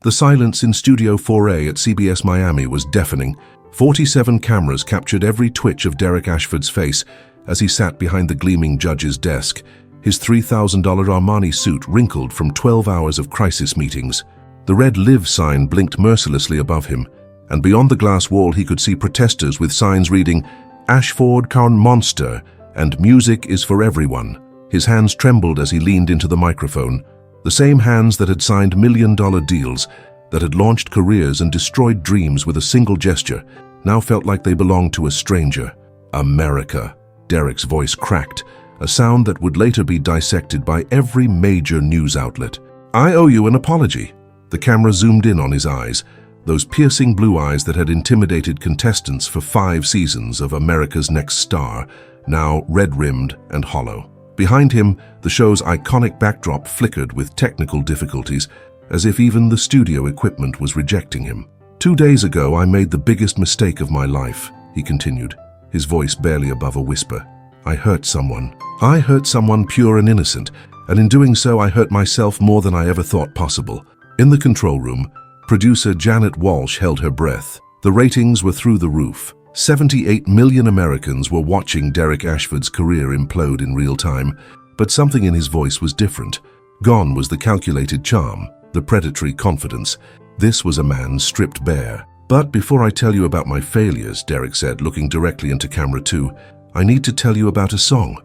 The silence in Studio 4A at CBS Miami was deafening. 47 cameras captured every twitch of Derek Ashford's face as he sat behind the gleaming judge's desk, his $3,000 Armani suit wrinkled from 12 hours of crisis meetings. The red "Live" sign blinked mercilessly above him, and beyond the glass wall he could see protesters with signs reading, "Ashford Khan Monster" and "Music is for everyone." His hands trembled as he leaned into the microphone. The same hands that had signed million-dollar deals, that had launched careers and destroyed dreams with a single gesture, now felt like they belonged to a stranger. America. Derek's voice cracked, a sound that would later be dissected by every major news outlet. "I owe you an apology." The camera zoomed in on his eyes, those piercing blue eyes that had intimidated contestants for 5 seasons of America's Next Star, now red-rimmed and hollow. Behind him, the show's iconic backdrop flickered with technical difficulties, as if even the studio equipment was rejecting him. "2 days ago, I made the biggest mistake of my life," he continued, his voice barely above a whisper. "I hurt someone. I hurt someone pure and innocent, and in doing so, I hurt myself more than I ever thought possible." In the control room, producer Janet Walsh held her breath. The ratings were through the roof. 78 million Americans were watching Derek Ashford's career implode in real time, but something in his voice was different. Gone was the calculated charm, the predatory confidence. This was a man stripped bare. "But before I tell you about my failures," Derek said, looking directly into camera 2, "I need to tell you about a song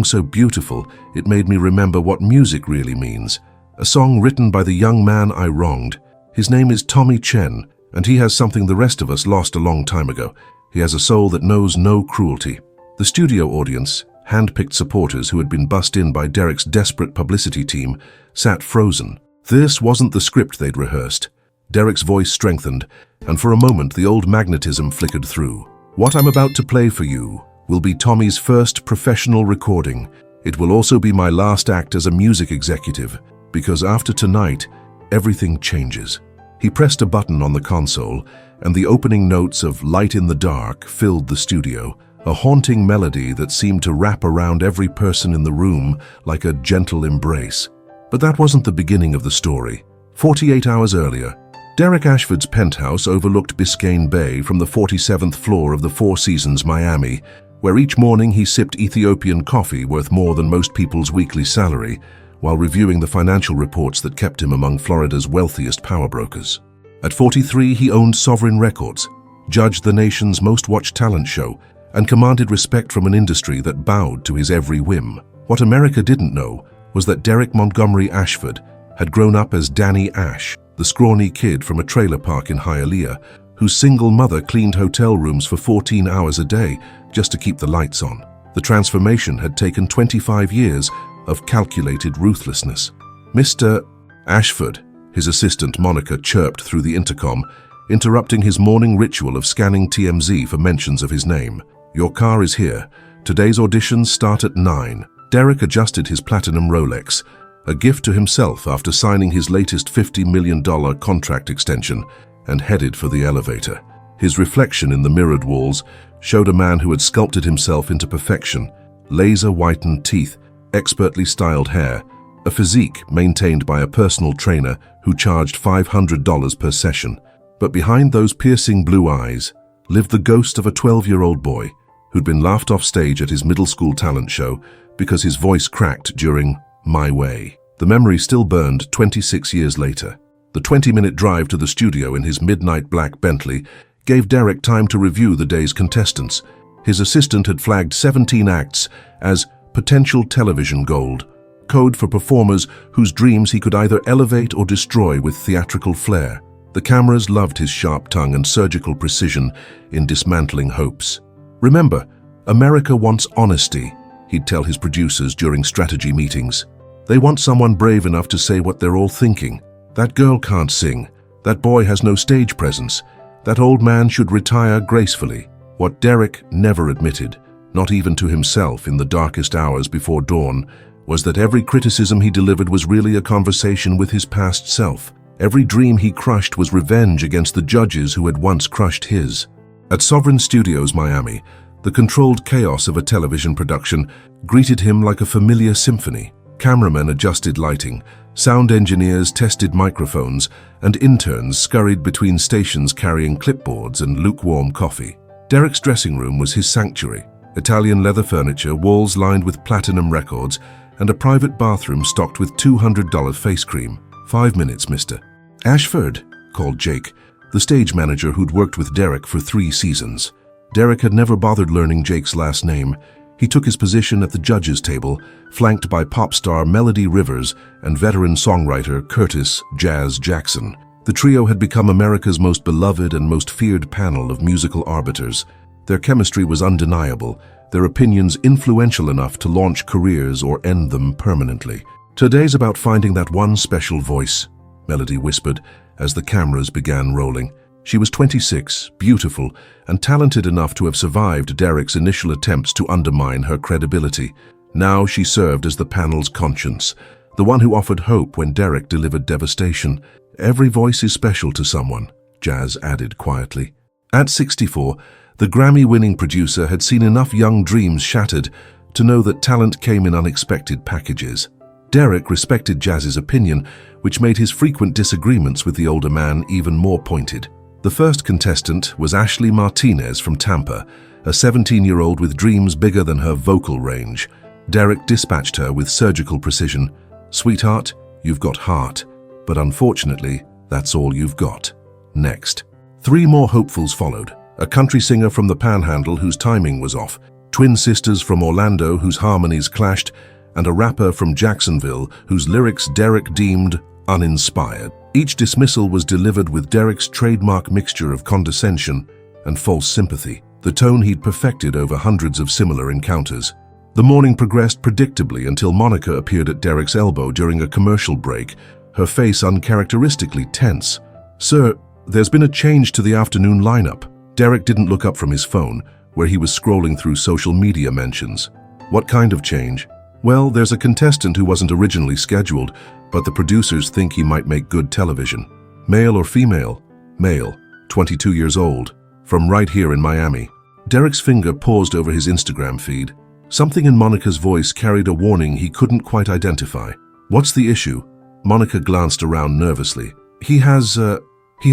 so beautiful it made me remember what music really means. A song written by the young man I wronged. His name is Tommy Chen, and he has something the rest of us lost a long time ago. He has a soul that knows no cruelty." The studio audience, hand-picked supporters who had been bussed in by Derek's desperate publicity team, sat frozen. This wasn't the script they'd rehearsed. Derek's voice strengthened, and for a moment the old magnetism flickered through. "What I'm about to play for you will be Tommy's first professional recording. It will also be my last act as a music executive, because after tonight, everything changes." He pressed a button on the console, and the opening notes of "Light in the Dark" filled the studio, a haunting melody that seemed to wrap around every person in the room like a gentle embrace. But that wasn't the beginning of the story. 48 hours earlier, Derek Ashford's penthouse overlooked Biscayne Bay from the 47th floor of the Four Seasons Miami, where each morning he sipped Ethiopian coffee worth more than most people's weekly salary, while reviewing the financial reports that kept him among Florida's wealthiest power brokers. At 43, he owned Sovereign Records, judged the nation's most-watched talent show, and commanded respect from an industry that bowed to his every whim. What America didn't know was that Derek Montgomery Ashford had grown up as Danny Ash, the scrawny kid from a trailer park in Hialeah, whose single mother cleaned hotel rooms for 14 hours a day just to keep the lights on. The transformation had taken 25 years of calculated ruthlessness. "Mr. Ashford," his assistant Monica chirped through the intercom, interrupting his morning ritual of scanning TMZ for mentions of his name. "Your car is here. Today's auditions start at 9. Derek adjusted his platinum Rolex, a gift to himself after signing his latest $50 million contract extension, and headed for the elevator. His reflection in the mirrored walls showed a man who had sculpted himself into perfection, laser-whitened teeth, expertly styled hair, a physique maintained by a personal trainer who charged $500 per session. But behind those piercing blue eyes lived the ghost of a 12-year-old boy who'd been laughed off stage at his middle school talent show because his voice cracked during "My Way." The memory still burned 26 years later. The 20-minute drive to the studio in his midnight black Bentley gave Derek time to review the day's contestants. His assistant had flagged 17 acts as potential television gold, code for performers whose dreams he could either elevate or destroy with theatrical flair. The cameras loved his sharp tongue and surgical precision in dismantling hopes. "Remember, America wants honesty," he'd tell his producers during strategy meetings. "They want someone brave enough to say what they're all thinking. That girl can't sing. That boy has no stage presence. That old man should retire gracefully." What Derek never admitted, not even to himself in the darkest hours before dawn, was that every criticism he delivered was really a conversation with his past self. Every dream he crushed was revenge against the judges who had once crushed his. At Sovereign Studios Miami, the controlled chaos of a television production greeted him like a familiar symphony. Cameramen adjusted lighting, sound engineers tested microphones, and interns scurried between stations carrying clipboards and lukewarm coffee. Derek's dressing room was his sanctuary. Italian leather furniture, walls lined with platinum records, and a private bathroom stocked with $200 face cream. 5 minutes, mister. Ashford, called Jake, the stage manager who'd worked with Derek for 3 seasons. Derek had never bothered learning Jake's last name. He took his position at the judges' table, flanked by pop star Melody Rivers and veteran songwriter Curtis "Jazz" Jackson. The trio had become America's most beloved and most feared panel of musical arbiters. Their chemistry was undeniable, their opinions influential enough to launch careers or end them permanently. "Today's about finding that one special voice," Melody whispered as the cameras began rolling. She was 26, beautiful, and talented enough to have survived Derek's initial attempts to undermine her credibility. Now she served as the panel's conscience, the one who offered hope when Derek delivered devastation. "Every voice is special to someone," Jazz added quietly. At 64, the Grammy-winning producer had seen enough young dreams shattered to know that talent came in unexpected packages. Derek respected Jazz's opinion, which made his frequent disagreements with the older man even more pointed. The first contestant was Ashley Martinez from Tampa, a 17-year-old with dreams bigger than her vocal range. Derek dispatched her with surgical precision. "Sweetheart, you've got heart, but unfortunately, that's all you've got." Next. 3 more hopefuls followed. A country singer from the Panhandle whose timing was off, twin sisters from Orlando whose harmonies clashed, and a rapper from Jacksonville whose lyrics Derek deemed uninspired. Each dismissal was delivered with Derek's trademark mixture of condescension and false sympathy, the tone he'd perfected over hundreds of similar encounters. The morning progressed predictably until Monica appeared at Derek's elbow during a commercial break, her face uncharacteristically tense. "Sir, there's been a change to the afternoon lineup." Derek didn't look up from his phone, where he was scrolling through social media mentions. "What kind of change?" "Well, there's a contestant who wasn't originally scheduled, but the producers think he might make good television." "Male or female?" "Male, 22 years old, from right here in Miami." Derek's finger paused over his Instagram feed. Something in Monica's voice carried a warning he couldn't quite identify. "What's the issue?" Monica glanced around nervously. He has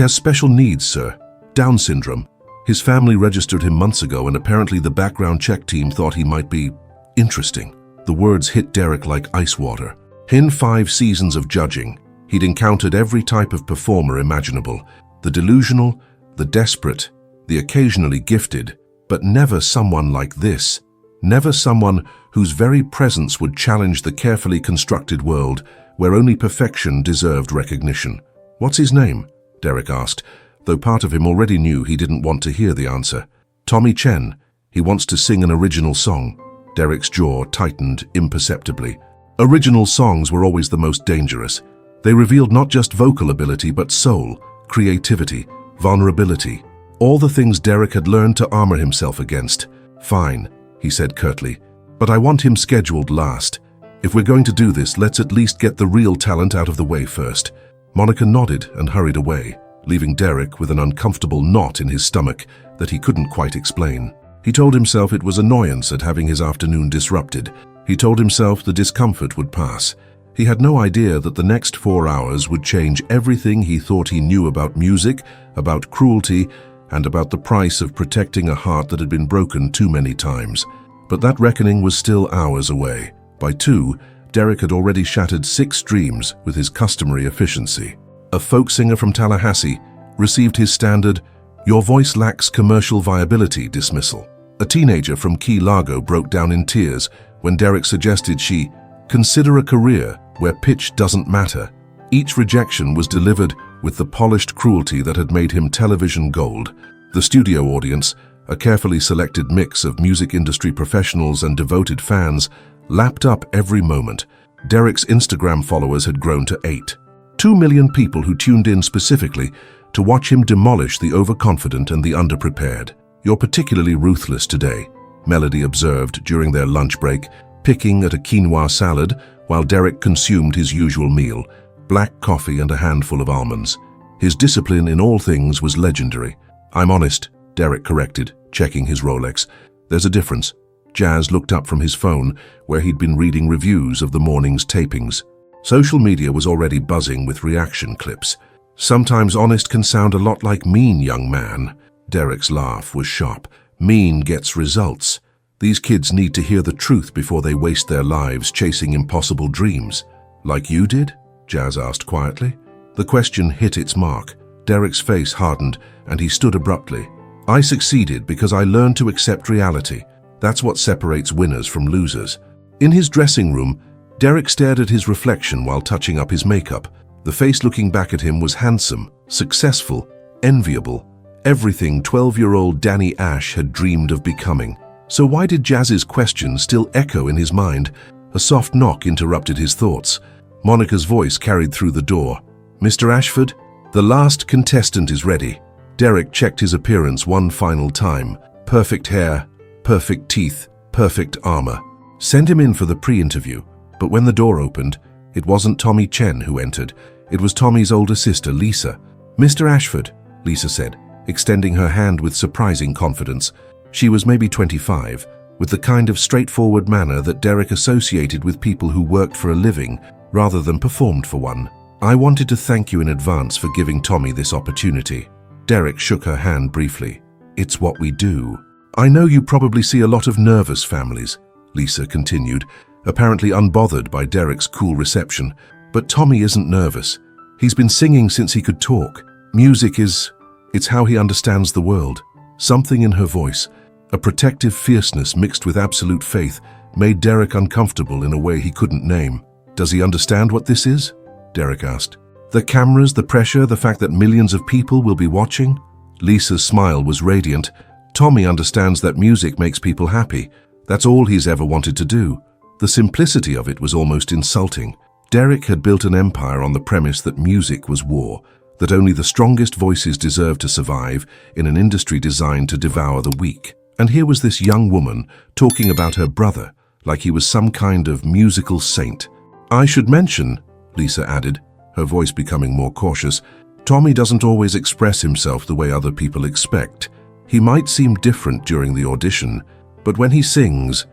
special needs, sir. Down syndrome. His family registered him months ago, and apparently the background check team thought he might be interesting." The words hit Derek like ice water. In 5 seasons of judging, he'd encountered every type of performer imaginable. The delusional, the desperate, the occasionally gifted, but never someone like this. Never someone whose very presence would challenge the carefully constructed world where only perfection deserved recognition. "What's his name?" Derek asked, though part of him already knew he didn't want to hear the answer. "Tommy Chen. He wants to sing an original song." Derek's jaw tightened imperceptibly. Original songs were always the most dangerous. They revealed not just vocal ability, but soul, creativity, vulnerability. All the things Derek had learned to armor himself against. "Fine," he said curtly, "but I want him scheduled last. If we're going to do this, let's at least get the real talent out of the way first." Monica nodded and hurried away, leaving Derek with an uncomfortable knot in his stomach that he couldn't quite explain. He told himself it was annoyance at having his afternoon disrupted. He told himself the discomfort would pass. He had no idea that the next 4 hours would change everything he thought he knew about music, about cruelty, and about the price of protecting a heart that had been broken too many times. But that reckoning was still hours away. By 2, Derek had already shattered 6 dreams with his customary efficiency. A folk singer from Tallahassee received his standard, "Your voice lacks commercial viability" dismissal. A teenager from Key Largo broke down in tears when Derek suggested she consider a career where pitch doesn't matter. Each rejection was delivered with the polished cruelty that had made him television gold. The studio audience, a carefully selected mix of music industry professionals and devoted fans, lapped up every moment. Derek's Instagram followers had grown to 8. 2 million people who tuned in specifically to watch him demolish the overconfident and the underprepared. "You're particularly ruthless today," Melody observed during their lunch break, picking at a quinoa salad while Derek consumed his usual meal, black coffee and a handful of almonds. His discipline in all things was legendary. "I'm honest," Derek corrected, checking his Rolex. "There's a difference." Jazz looked up from his phone, where he'd been reading reviews of the morning's tapings. Social media was already buzzing with reaction clips. Sometimes honest can sound a lot like mean, young man. Derek's laugh was sharp. Mean gets results. These kids need to hear the truth before they waste their lives chasing impossible dreams. Like you did? Jazz asked quietly. The question hit its mark. Derek's face hardened, and he stood abruptly. I succeeded because I learned to accept reality. That's what separates winners from losers. In his dressing room, Derek stared at his reflection while touching up his makeup. The face looking back at him was handsome, successful, enviable. Everything 12-year-old Danny Ash had dreamed of becoming. So why did Jazz's question still echo in his mind? A soft knock interrupted his thoughts. Monica's voice carried through the door. Mr. Ashford, the last contestant is ready. Derek checked his appearance one final time. Perfect hair, perfect teeth, perfect armor. Send him in for the pre-interview. But when the door opened, it wasn't Tommy Chen who entered. It was Tommy's older sister, Lisa. Mr. Ashford, Lisa said, extending her hand with surprising confidence. She was maybe 25, with the kind of straightforward manner that Derek associated with people who worked for a living rather than performed for one. I wanted to thank you in advance for giving Tommy this opportunity. Derek shook her hand briefly. It's what we do. I know you probably see a lot of nervous families, Lisa continued, apparently unbothered by Derek's cool reception. But Tommy isn't nervous. He's been singing since he could talk. Music it's how he understands the world. Something in her voice, a protective fierceness mixed with absolute faith, made Derek uncomfortable in a way he couldn't name. Does he understand what this is? Derek asked. The cameras, the pressure, the fact that millions of people will be watching? Lisa's smile was radiant. Tommy understands that music makes people happy. That's all he's ever wanted to do. The simplicity of it was almost insulting. Derek had built an empire on the premise that music was war, that only the strongest voices deserved to survive in an industry designed to devour the weak. And here was this young woman talking about her brother, like he was some kind of musical saint. I should mention, Lisa added, her voice becoming more cautious, Tommy doesn't always express himself the way other people expect. He might seem different during the audition, but when he sings,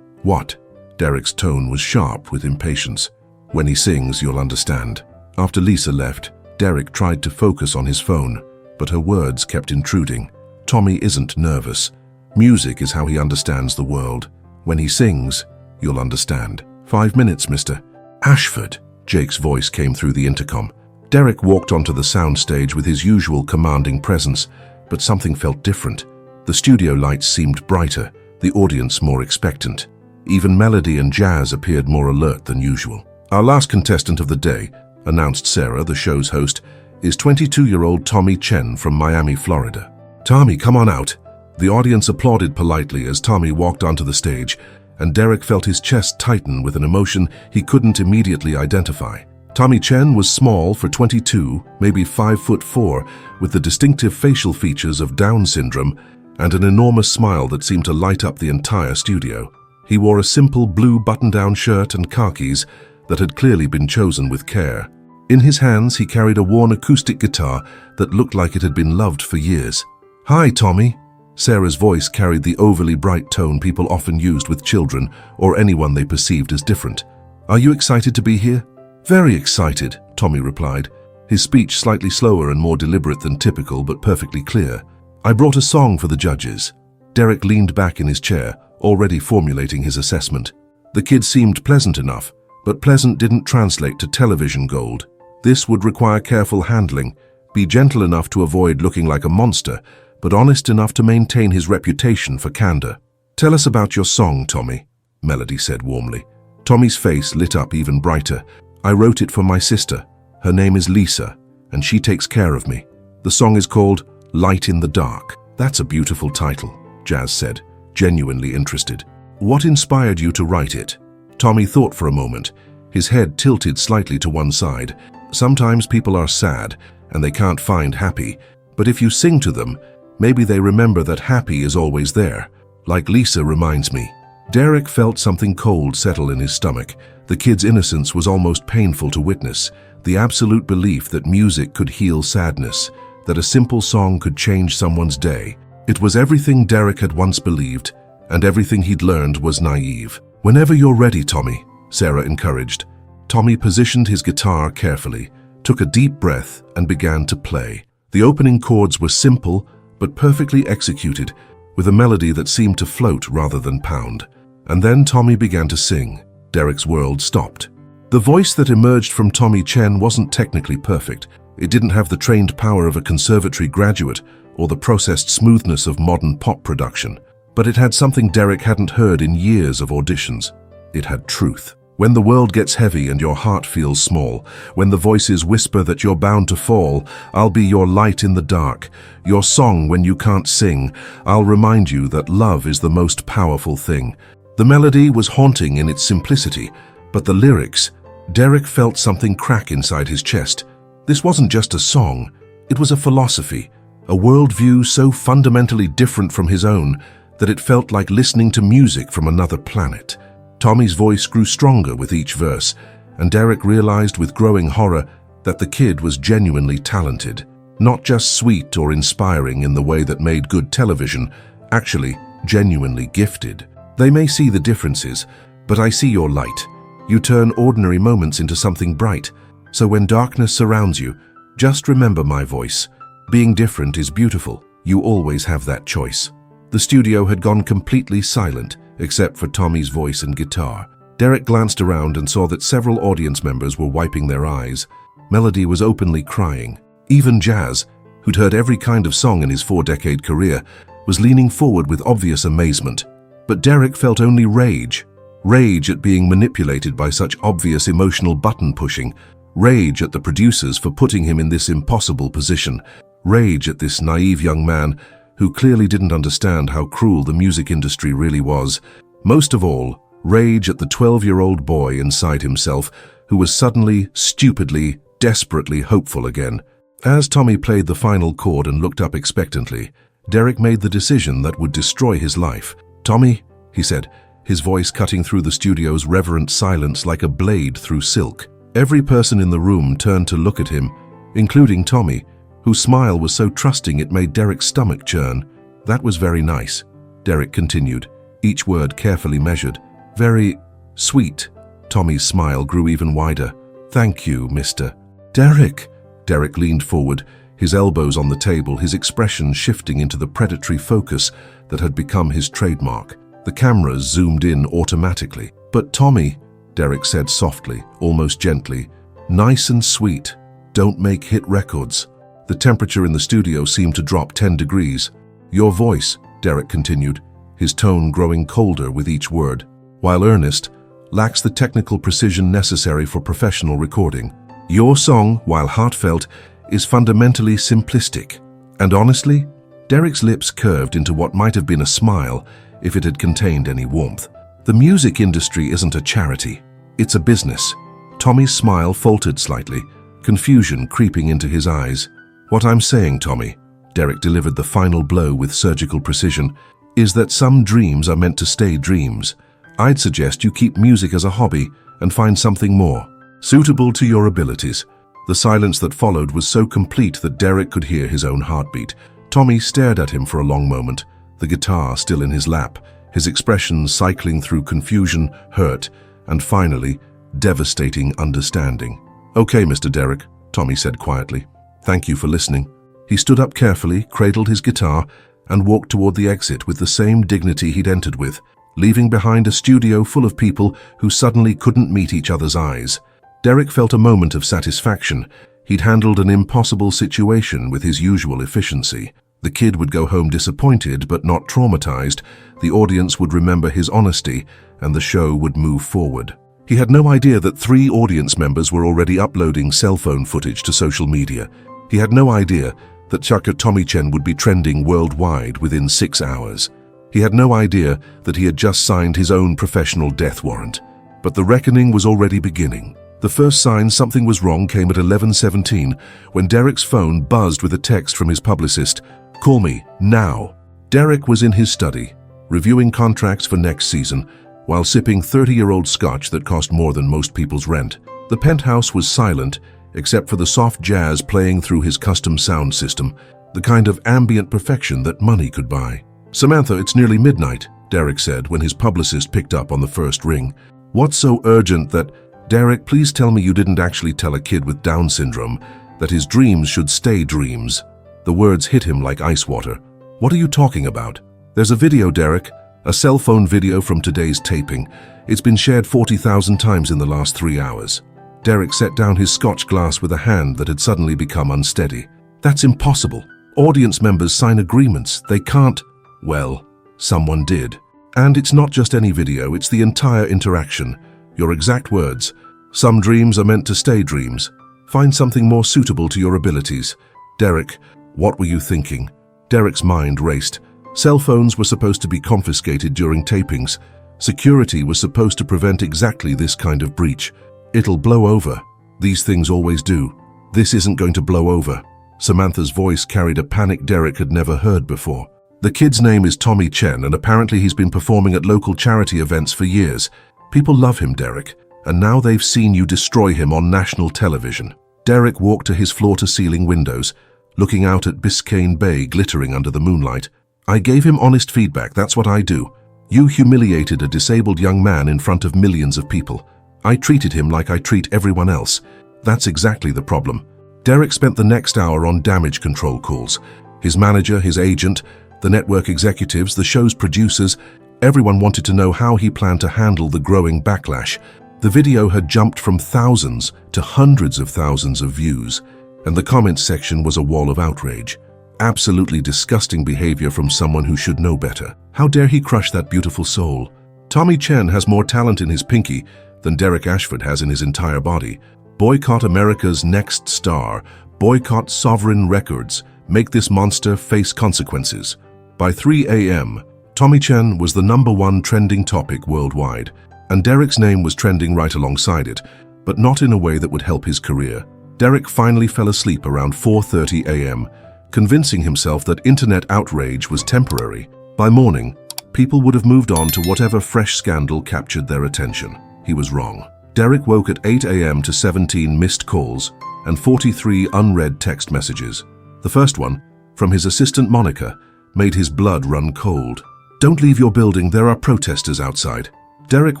what? Derek's tone was sharp with impatience. When he sings, you'll understand. After Lisa left, Derek tried to focus on his phone, but her words kept intruding. Tommy isn't nervous. Music is how he understands the world. When he sings, you'll understand. 5 minutes, Mr. Ashford, Jake's voice came through the intercom. Derek walked onto the soundstage with his usual commanding presence, but something felt different. The studio lights seemed brighter, the audience more expectant. Even Melody and Jazz appeared more alert than usual. Our last contestant of the day, announced Sarah, the show's host, is 22-year-old Tommy Chen from Miami, Florida. Tommy, come on out. The audience applauded politely as Tommy walked onto the stage, and Derek felt his chest tighten with an emotion he couldn't immediately identify. Tommy Chen was small for 22, maybe 5'4", with the distinctive facial features of Down syndrome and an enormous smile that seemed to light up the entire studio. He wore a simple blue button-down shirt and khakis that had clearly been chosen with care. In his hands, he carried a worn acoustic guitar that looked like it had been loved for years. Hi, Tommy. Sarah's voice carried the overly bright tone people often used with children or anyone they perceived as different. Are you excited to be here? Very excited, Tommy replied, his speech slightly slower and more deliberate than typical but perfectly clear. I brought a song for the judges. Derek leaned back in his chair, already formulating his assessment. The kid seemed pleasant enough, but pleasant didn't translate to television gold. This would require careful handling, be gentle enough to avoid looking like a monster, but honest enough to maintain his reputation for candor. Tell us about your song, Tommy, Melody said warmly. Tommy's face lit up even brighter. I wrote it for my sister. Her name is Lisa, and she takes care of me. The song is called Light in the Dark. That's a beautiful title, Jazz said, genuinely interested. What inspired you to write it? Tommy thought for a moment, his head tilted slightly to one side. Sometimes people are sad, and they can't find happy, but if you sing to them, maybe they remember that happy is always there, like Lisa reminds me. Derek felt something cold settle in his stomach. The kid's innocence was almost painful to witness, the absolute belief that music could heal sadness, that a simple song could change someone's day. It was everything Derek had once believed, and everything he'd learned was naive. "Whenever you're ready, Tommy," Sarah encouraged. Tommy positioned his guitar carefully, took a deep breath, and began to play. The opening chords were simple, but perfectly executed, with a melody that seemed to float rather than pound. And then Tommy began to sing. Derek's world stopped. The voice that emerged from Tommy Chen wasn't technically perfect. It didn't have the trained power of a conservatory graduate or the processed smoothness of modern pop production. But it had something Derek hadn't heard in years of auditions. It had truth. When the world gets heavy and your heart feels small, when the voices whisper that you're bound to fall, I'll be your light in the dark, your song when you can't sing. I'll remind you that love is the most powerful thing. The melody was haunting in its simplicity, but the lyrics, Derek felt something crack inside his chest. This wasn't just a song, it was a philosophy, a worldview so fundamentally different from his own that it felt like listening to music from another planet. Tommy's voice grew stronger with each verse, and Derek realized with growing horror that the kid was genuinely talented. Not just sweet or inspiring in the way that made good television, actually genuinely gifted. They may see the differences, but I see your light. You turn ordinary moments into something bright. So when darkness surrounds you, just remember my voice. Being different is beautiful. You always have that choice. The studio had gone completely silent, except for Tommy's voice and guitar. Derek glanced around and saw that several audience members were wiping their eyes. Melody was openly crying. Even Jazz, who'd heard every kind of song in his 4-decade career, was leaning forward with obvious amazement. But Derek felt only rage. Rage at being manipulated by such obvious emotional button-pushing. Rage at the producers for putting him in this impossible position. Rage at this naive young man who clearly didn't understand how cruel the music industry really was. Most of all, rage at the 12-year-old boy inside himself who was suddenly, stupidly, desperately hopeful again. As Tommy played the final chord and looked up expectantly, Derek made the decision that would destroy his life. "Tommy," he said, his voice cutting through the studio's reverent silence like a blade through silk. Every person in the room turned to look at him, including Tommy, whose smile was so trusting it made Derek's stomach churn. "That was very nice," Derek continued, each word carefully measured. "Very sweet." Tommy's smile grew even wider. "Thank you, Mr. Derek." Derek leaned forward, his elbows on the table, his expression shifting into the predatory focus that had become his trademark. The cameras zoomed in automatically. "But Tommy," Derek said softly, almost gently, "nice and sweet. Don't make hit records." The temperature in the studio seemed to drop 10 degrees. "Your voice," Derek continued, his tone growing colder with each word, "while earnest, lacks the technical precision necessary for professional recording. Your song, while heartfelt, is fundamentally simplistic." And honestly, Derek's lips curved into what might have been a smile if it had contained any warmth. The music industry isn't a charity, it's a business. Tommy's smile faltered slightly, confusion creeping into his eyes. "What I'm saying, Tommy," Derek delivered the final blow with surgical precision, "is that some dreams are meant to stay dreams. I'd suggest you keep music as a hobby and find something more, suitable to your abilities." The silence that followed was so complete that Derek could hear his own heartbeat. Tommy stared at him for a long moment, the guitar still in his lap, his expression cycling through confusion, hurt, and finally, devastating understanding. "Okay, Mr. Derek," Tommy said quietly. "Thank you for listening." He stood up carefully, cradled his guitar, and walked toward the exit with the same dignity he'd entered with, leaving behind a studio full of people who suddenly couldn't meet each other's eyes. Derek felt a moment of satisfaction. He'd handled an impossible situation with his usual efficiency. The kid would go home disappointed but not traumatized. The audience would remember his honesty, and the show would move forward. He had no idea that 3 audience members were already uploading cell phone footage to social media. He had no idea that Chaka Tommy Chen would be trending worldwide within 6 hours. He had no idea that he had just signed his own professional death warrant. But the reckoning was already beginning. The first sign something was wrong came at 11:17 when Derek's phone buzzed with a text from his publicist. "Call me, now." Derek was in his study, reviewing contracts for next season, while sipping 30-year-old scotch that cost more than most people's rent. The penthouse was silent, except for the soft jazz playing through his custom sound system, the kind of ambient perfection that money could buy. "Samantha, it's nearly midnight," Derek said when his publicist picked up on the first ring. "What's so urgent that—" "Derek, please tell me you didn't actually tell a kid with Down syndrome that his dreams should stay dreams." The words hit him like ice water. "What are you talking about?" "There's a video, Derek. A cell phone video from today's taping. It's been shared 40,000 times in the last 3 hours." Derek set down his scotch glass with a hand that had suddenly become unsteady. "That's impossible. Audience members sign agreements. They can't—" "Well, someone did. And it's not just any video, it's the entire interaction. Your exact words. Some dreams are meant to stay dreams. Find something more suitable to your abilities." "Derek, what were you thinking?" Derek's mind raced. Cell phones were supposed to be confiscated during tapings. Security was supposed to prevent exactly this kind of breach. "It'll blow over. These things always do. This isn't going to blow over." Samantha's voice carried a panic Derek had never heard before. "The kid's name is Tommy Chen, and apparently he's been performing at local charity events for years. People love him, Derek, and now they've seen you destroy him on national television." Derek walked to his floor-to-ceiling windows, looking out at Biscayne Bay glittering under the moonlight. "I gave him honest feedback, that's what I do. You humiliated a disabled young man in front of millions of people. I treated him like I treat everyone else. That's exactly the problem." Derek spent the next hour on damage control calls. His manager, his agent, the network executives, the show's producers, everyone wanted to know how he planned to handle the growing backlash. The video had jumped from thousands to hundreds of thousands of views, and the comments section was a wall of outrage. Absolutely disgusting behavior from someone who should know better. How dare he crush that beautiful soul? Tommy Chen has more talent in his pinky than Derek Ashford has in his entire body. Boycott America's next star. Boycott Sovereign Records. Make this monster face consequences. By 3 a.m., Tommy Chen was the #1 trending topic worldwide, and Derek's name was trending right alongside it, but not in a way that would help his career. Derek finally fell asleep around 4:30 a.m., convincing himself that internet outrage was temporary. By morning, people would have moved on to whatever fresh scandal captured their attention. He was wrong. Derek woke at 8 a.m. to 17 missed calls and 43 unread text messages. The first one, from his assistant Monica, made his blood run cold. "Don't leave your building, there are protesters outside." Derek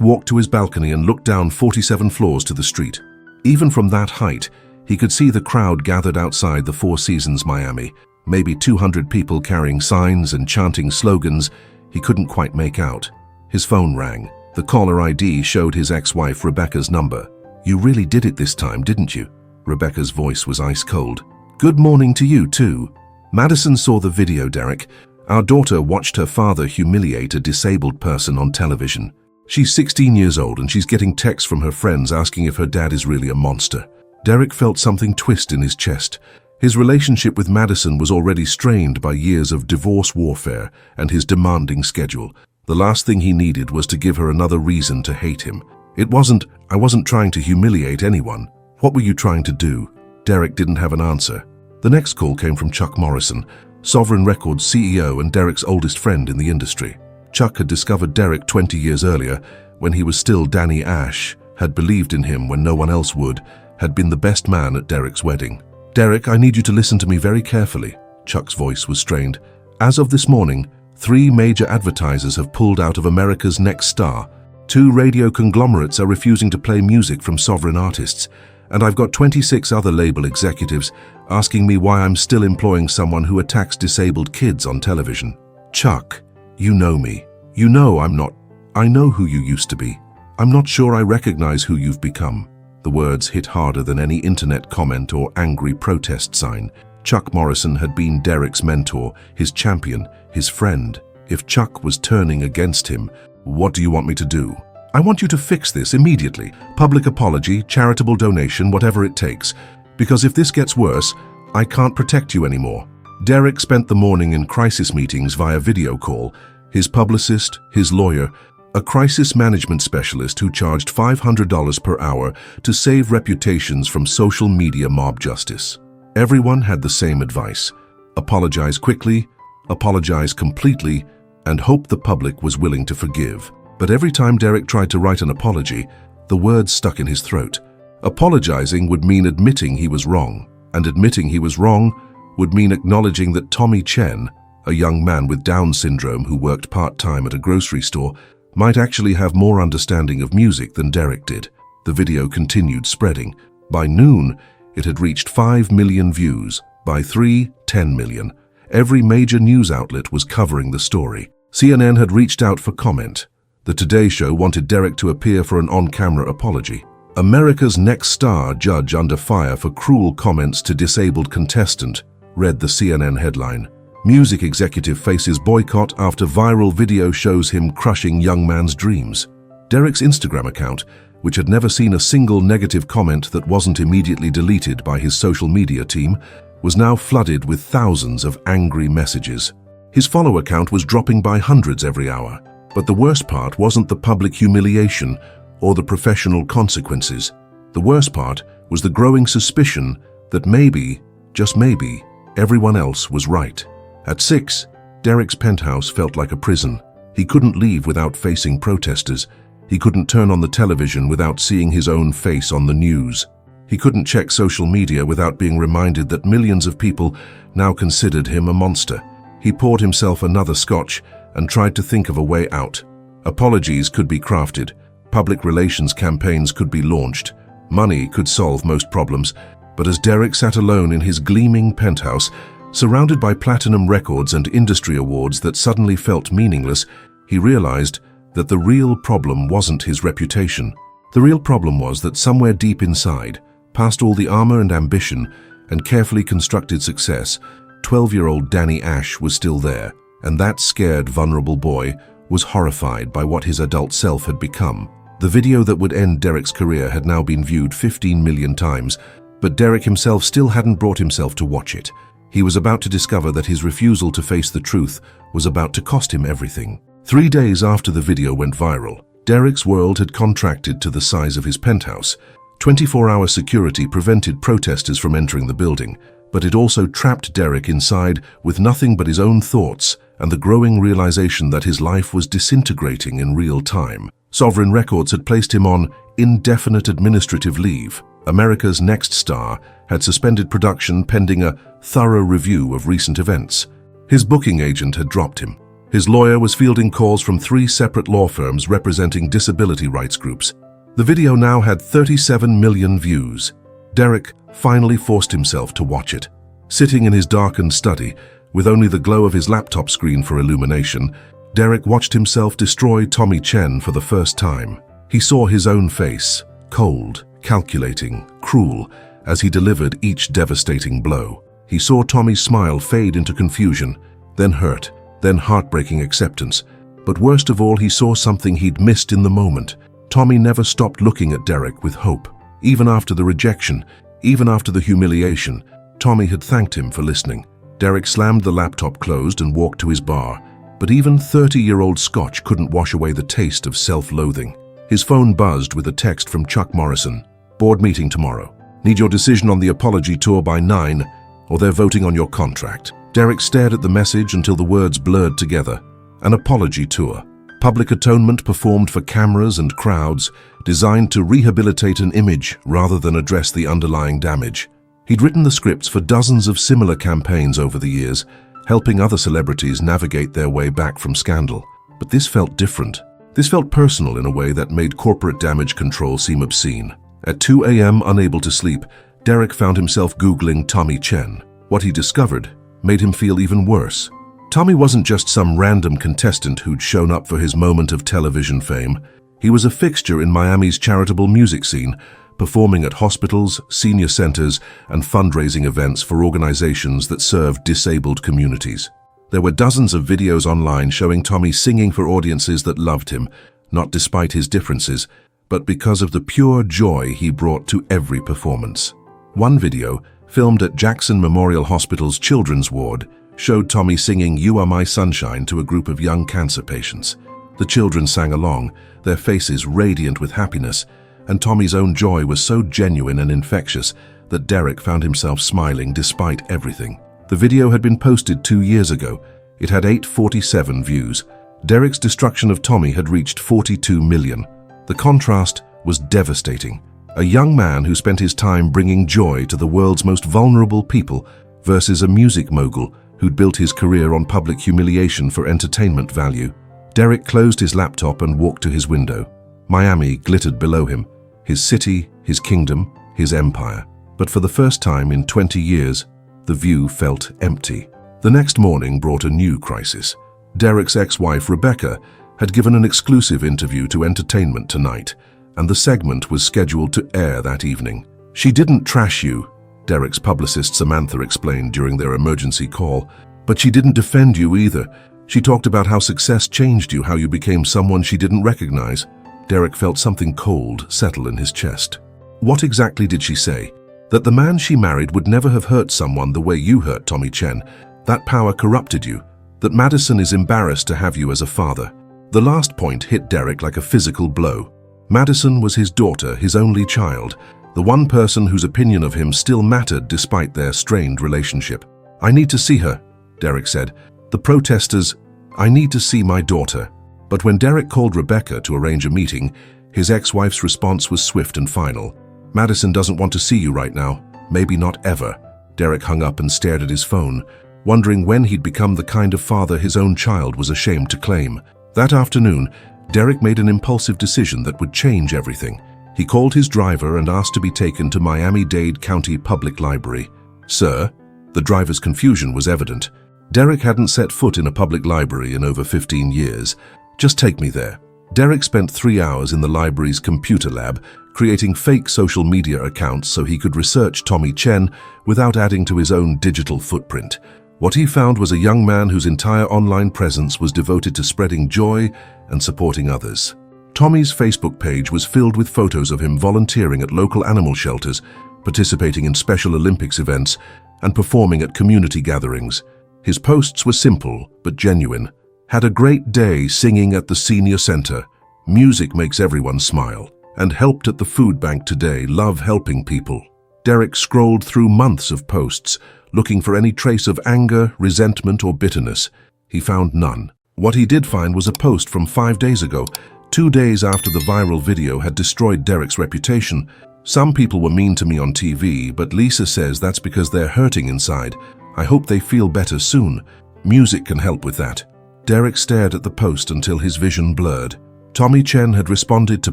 walked to his balcony and looked down 47 floors to the street. Even from that height, he could see the crowd gathered outside the Four Seasons Miami, maybe 200 people carrying signs and chanting slogans he couldn't quite make out. His phone rang. The caller ID showed his ex-wife Rebecca's number. "You really did it this time, didn't you?" Rebecca's voice was ice cold. "Good morning to you, too." Madison saw the video, Derek. "Our daughter watched her father humiliate a disabled person on television. She's 16 years old and she's getting texts from her friends asking if her dad is really a monster." Derek felt something twist in his chest. His relationship with Madison was already strained by years of divorce warfare and his demanding schedule. The last thing he needed was to give her another reason to hate him. "I wasn't trying to humiliate anyone. What were you trying to do?" Derek didn't have an answer. The next call came from Chuck Morrison, Sovereign Records CEO and Derek's oldest friend in the industry. Chuck had discovered Derek 20 years earlier, when he was still Danny Ash, had believed in him when no one else would, had been the best man at Derek's wedding. "Derek, I need you to listen to me very carefully." Chuck's voice was strained. "As of this morning, 3 major advertisers have pulled out of America's Next Star. 2 radio conglomerates are refusing to play music from sovereign artists, and I've got 26 other label executives asking me why I'm still employing someone who attacks disabled kids on television." "Chuck, you know me. You know I'm not. I know who you used to be. I'm not sure I recognize who you've become." The words hit harder than any internet comment or angry protest sign. Chuck Morrison had been Derek's mentor, his champion, his friend. If Chuck was turning against him, "What do you want me to do?" "I want you to fix this immediately. Public apology, charitable donation, whatever it takes. Because if this gets worse, I can't protect you anymore." Derek spent the morning in crisis meetings via video call. His publicist, his lawyer, a crisis management specialist who charged $500 per hour to save reputations from social media mob justice. Everyone had the same advice: apologize quickly, apologize completely, and hope the public was willing to forgive. But every time Derek tried to write an apology, the words stuck in his throat. Apologizing would mean admitting he was wrong, and admitting he was wrong would mean acknowledging that Tommy Chen a young man with Down syndrome who worked part-time at a grocery store, might actually have more understanding of music than Derek did. The video continued spreading. By noon, it had reached 5 million views. By 3, 10 million. Every major news outlet was covering the story. CNN had reached out for comment. The Today Show wanted Derek to appear for an on-camera apology. America's Next Star judge under fire for cruel comments to disabled contestant, read the CNN headline. Music executive faces boycott after viral video shows him crushing young man's dreams. Derek's Instagram account, which had never seen a single negative comment that wasn't immediately deleted by his social media team, was now flooded with thousands of angry messages. His follower count was dropping by hundreds every hour. But the worst part wasn't the public humiliation or the professional consequences. The worst part was the growing suspicion that maybe, just maybe, everyone else was right. At 6, Derek's penthouse felt like a prison. He couldn't leave without facing protesters. He couldn't turn on the television without seeing his own face on the news. He couldn't check social media without being reminded that millions of people now considered him a monster. He poured himself another scotch and tried to think of a way out. Apologies could be crafted, public relations campaigns could be launched, money could solve most problems, but as Derek sat alone in his gleaming penthouse, surrounded by platinum records and industry awards that suddenly felt meaningless, he realized that the real problem wasn't his reputation. The real problem was that somewhere deep inside, past all the armor and ambition and carefully constructed success, 12-year-old Danny Ash was still there. And that scared, vulnerable boy was horrified by what his adult self had become. The video that would end Derek's career had now been viewed 15 million times, but Derek himself still hadn't brought himself to watch it. He was about to discover that his refusal to face the truth was about to cost him everything. 3 days after the video went viral, Derek's world had contracted to the size of his penthouse. 24-hour security prevented protesters from entering the building, but it also trapped Derek inside with nothing but his own thoughts and the growing realization that his life was disintegrating in real time. Sovereign Records had placed him on indefinite administrative leave. America's Next Star had suspended production pending a thorough review of recent events. His booking agent had dropped him. His lawyer was fielding calls from 3 separate law firms representing disability rights groups. The video now had 37 million views. Derek finally forced himself to watch it. Sitting in his darkened study, with only the glow of his laptop screen for illumination, Derek watched himself destroy Tommy Chen for the first time. He saw his own face, cold, calculating, cruel, as he delivered each devastating blow. He saw Tommy's smile fade into confusion, then hurt, then heartbreaking acceptance. But worst of all, he saw something he'd missed in the moment. Tommy never stopped looking at Derek with hope. Even after the rejection, even after the humiliation, Tommy had thanked him for listening. Derek slammed the laptop closed and walked to his bar, but even 30-year-old scotch couldn't wash away the taste of self-loathing. His phone buzzed with a text from Chuck Morrison. Board meeting tomorrow. Need your decision on the apology tour by 9, or they're voting on your contract. Derek stared at the message until the words blurred together. An apology tour. Public atonement performed for cameras and crowds, designed to rehabilitate an image rather than address the underlying damage. He'd written the scripts for dozens of similar campaigns over the years, helping other celebrities navigate their way back from scandal. But this felt different. This felt personal in a way that made corporate damage control seem obscene. At 2 a.m., unable to sleep, Derek found himself Googling Tommy Chen. What he discovered made him feel even worse. Tommy wasn't just some random contestant who'd shown up for his moment of television fame. He was a fixture in Miami's charitable music scene, performing at hospitals, senior centers, and fundraising events for organizations that served disabled communities. There were dozens of videos online showing Tommy singing for audiences that loved him, not despite his differences, but because of the pure joy he brought to every performance. One video, filmed at Jackson Memorial Hospital's children's ward, showed Tommy singing "You Are My Sunshine" to a group of young cancer patients. The children sang along, their faces radiant with happiness, and Tommy's own joy was so genuine and infectious that Derek found himself smiling despite everything. The video had been posted 2 years ago. It had 847 views. Derek's destruction of Tommy had reached 42 million. The contrast was devastating. A young man who spent his time bringing joy to the world's most vulnerable people versus a music mogul who'd built his career on public humiliation for entertainment value. Derek closed his laptop and walked to his window. Miami glittered below him, his city, his kingdom, his empire. But for the first time in 20 years, the view felt empty. The next morning brought a new crisis. Derek's ex-wife, Rebecca, had given an exclusive interview to Entertainment Tonight, and the segment was scheduled to air that evening. "She didn't trash you," Derek's publicist Samantha explained during their emergency call, "but she didn't defend you either. She talked about how success changed you, how you became someone she didn't recognize." Derek felt something cold settle in his chest. What exactly did she say? That the man she married would never have hurt someone the way you hurt Tommy Chen. That power corrupted you. That Madison is embarrassed to have you as a father. The last point hit Derek like a physical blow. Madison was his daughter, his only child, the one person whose opinion of him still mattered despite their strained relationship. "I need to see her," Derek said. "The protesters, I need to see my daughter." But when Derek called Rebecca to arrange a meeting, his ex-wife's response was swift and final. "Madison doesn't want to see you right now. Maybe not ever." Derek hung up and stared at his phone, wondering when he'd become the kind of father his own child was ashamed to claim. That afternoon, Derek made an impulsive decision that would change everything. He called his driver and asked to be taken to Miami-Dade County Public Library. "Sir?" The driver's confusion was evident. Derek hadn't set foot in a public library in over 15 years. "Just take me there." Derek spent 3 hours in the library's computer lab, creating fake social media accounts so he could research Tommy Chen without adding to his own digital footprint. What he found was a young man whose entire online presence was devoted to spreading joy and supporting others. Tommy's Facebook page was filled with photos of him volunteering at local animal shelters, participating in Special Olympics events, and performing at community gatherings. His posts were simple but genuine. "Had a great day singing at the senior center. Music makes everyone smile. And helped at the food bank today. Love helping people." Derek scrolled through months of posts, looking for any trace of anger, resentment, or bitterness. He found none. What he did find was a post from 5 days ago, 2 days after the viral video had destroyed Derek's reputation. "Some people were mean to me on TV, but Lisa says that's because they're hurting inside. I hope they feel better soon. Music can help with that." Derek stared at the post until his vision blurred. Tommy Chen had responded to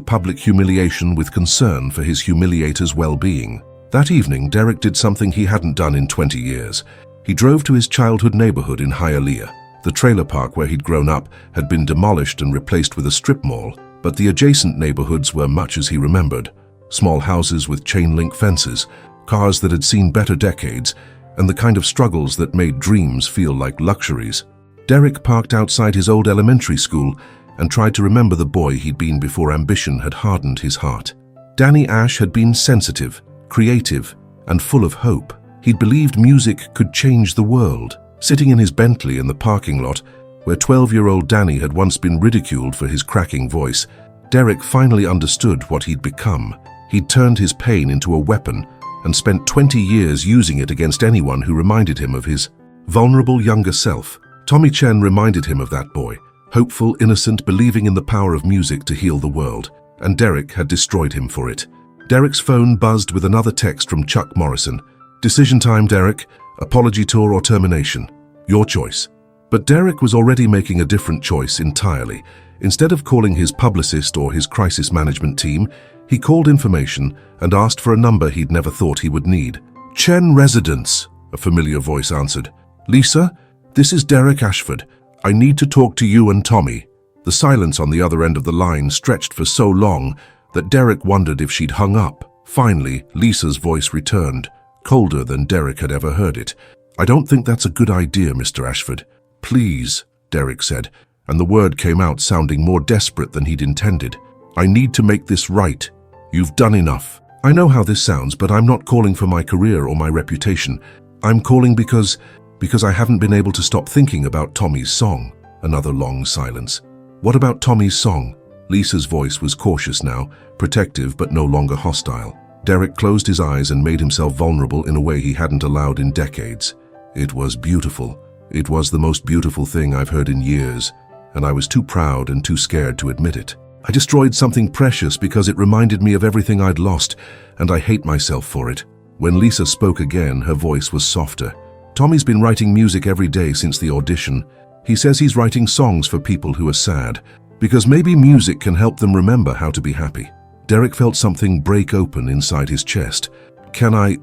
public humiliation with concern for his humiliator's well-being. That evening, Derek did something he hadn't done in 20 years. He drove to his childhood neighborhood in Hialeah. The trailer park where he'd grown up had been demolished and replaced with a strip mall, but the adjacent neighborhoods were much as he remembered. Small houses with chain-link fences, cars that had seen better decades, and the kind of struggles that made dreams feel like luxuries. Derek parked outside his old elementary school and tried to remember the boy he'd been before ambition had hardened his heart. Danny Ash had been sensitive, creative, and full of hope. He'd believed music could change the world. Sitting in his Bentley in the parking lot, where 12-year-old Danny had once been ridiculed for his cracking voice, Derek finally understood what he'd become. He'd turned his pain into a weapon and spent 20 years using it against anyone who reminded him of his vulnerable younger self. Tommy Chen reminded him of that boy, hopeful, innocent, believing in the power of music to heal the world, and Derek had destroyed him for it. Derek's phone buzzed with another text from Chuck Morrison. "Decision time, Derek. Apology tour or termination. Your choice." But Derek was already making a different choice entirely. Instead of calling his publicist or his crisis management team, he called information and asked for a number he'd never thought he would need. "Chen Residence," a familiar voice answered. "Lisa, this is Derek Ashford. I need to talk to you and Tommy." The silence on the other end of the line stretched for so long that Derek wondered if she'd hung up. Finally, Lisa's voice returned, colder than Derek had ever heard it. "I don't think that's a good idea, Mr. Ashford." "Please," Derek said, and the word came out sounding more desperate than he'd intended. "I need to make this right. You've done enough." "I know how this sounds, but I'm not calling for my career or my reputation. I'm calling because I haven't been able to stop thinking about Tommy's song." Another long silence. "What about Tommy's song?" Lisa's voice was cautious now, protective but no longer hostile. Derek closed his eyes and made himself vulnerable in a way he hadn't allowed in decades. "It was beautiful. It was the most beautiful thing I've heard in years, and I was too proud and too scared to admit it. I destroyed something precious because it reminded me of everything I'd lost, and I hate myself for it." When Lisa spoke again, her voice was softer. Tommy's been writing music every day since the audition. He says he's writing songs for people who are sad, because maybe music can help them remember how to be happy. Derek felt something break open inside his chest. Can I